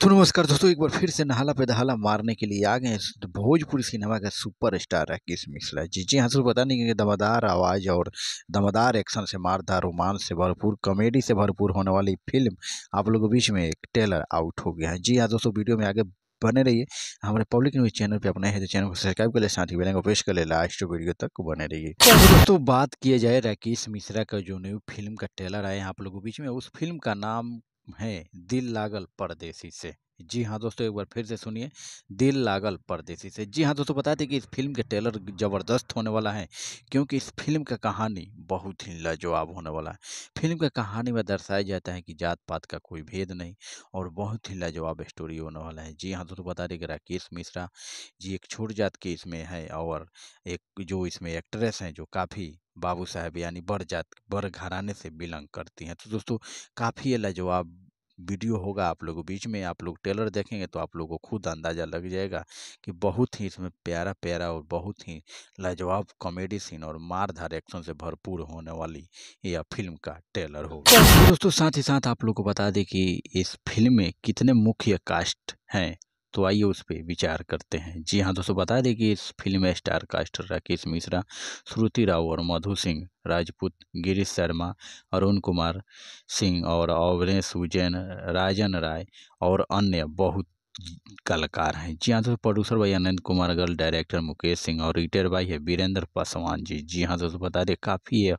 तो नमस्कार दोस्तों, एक बार फिर से नहाला पे दहाला मारने के लिए आ गए हैं भोजपुरी सिनेमा का सुपरस्टार राकेश मिश्रा जी। जी हाँ, पता नहीं कि दमदार आवाज़ और दमदार एक्शन से मारदार रोमांस से भरपूर कॉमेडी से भरपूर होने वाली फिल्म आप लोगों के बीच में एक टेलर आउट हो गया है। जी हाँ दोस्तों, वीडियो में आगे बने रहिए। हमारे पब्लिक न्यूज़ चैनल पे अपने हैं तो चैनल को सब्सक्राइब कर ले, साथ ही बेल आइकन को प्रेस कर ले, लास्ट वीडियो तक बने रहिए। तो दोस्तों, बात किया जाए राकेश मिश्रा का जो न्यू फिल्म का ट्रेलर आया है आप लोगों के बीच में, उस फिल्म का नाम है दिल लागल परदेसी से। जी हाँ दोस्तों, एक बार फिर से सुनिए, दिल लागल परदेसी से। जी हाँ दोस्तों, बता दें कि इस फिल्म के ट्रेलर ज़बरदस्त होने वाला है, क्योंकि इस फिल्म का कहानी बहुत ही लाजवाब होने वाला है। फिल्म का कहानी में दर्शाया जाता है कि जात पात का कोई भेद नहीं और बहुत ही लाजवाब स्टोरी होने वाला है। जी हाँ दोस्तों, बता दें कि राकेश मिश्रा जी एक छोट जात के इसमें है और एक जो इसमें एक्ट्रेस हैं जो काफ़ी बाबू साहब यानी बड़ घराने से बिलोंग करती हैं। तो दोस्तों, काफ़ी ये लाजवाब वीडियो होगा आप लोगों के बीच में। आप लोग ट्रेलर देखेंगे तो आप लोगों को खुद अंदाज़ा लग जाएगा कि बहुत ही इसमें प्यारा प्यारा और बहुत ही लाजवाब कॉमेडी सीन और मार-धार एक्शन से भरपूर होने वाली यह फ़िल्म का ट्रेलर होगा। तो दोस्तों, साथ ही साथ आप लोग को बता दें कि इस फ़िल्म में कितने मुख्य कास्ट हैं, तो आइए उस पे विचार करते हैं। जी हाँ दोस्तों, बता दें कि इस फ़िल्म में स्टार कास्ट राकेश मिश्रा, श्रुति राव और मधु सिंह राजपूत, गिरीश शर्मा, अरुण कुमार सिंह और अवधेश उजैन, राजन राय और अन्य बहुत कलाकार हैं। जी हाँ दोस्तों, प्रोड्यूसर भाई अनंत कुमार गर्ल, डायरेक्टर मुकेश सिंह और एडिटर भाई है वीरेंद्र पासवान जी। जी हाँ दोस्तों, बता दें काफ़ी ये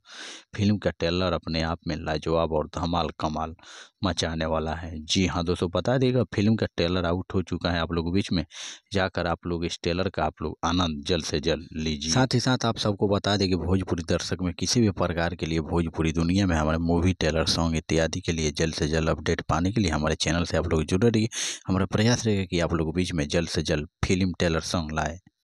फिल्म का ट्रेलर अपने आप में लाजवाब और धमाल कमाल मचाने वाला है। जी हाँ दोस्तों, बता देगा फिल्म का ट्रेलर आउट हो चुका है आप लोगों के बीच में। जाकर आप लोग इस ट्रेलर का आप लोग आनंद जल्द से जल्द लीजिए। साथ ही साथ आप सबको बता दें कि भोजपुरी दर्शक में किसी भी प्रकार के लिए भोजपुरी दुनिया में हमारे मूवी ट्रेलर सॉन्ग इत्यादि के लिए जल्द से जल्द अपडेट पाने के लिए हमारे चैनल से आप लोग जुड़े रहिए। हमारा प्रयास रहेगा कि आप लोगों के बीच में जल्द से जल्द फिल्म ट्रेलर सॉन्ग लाए।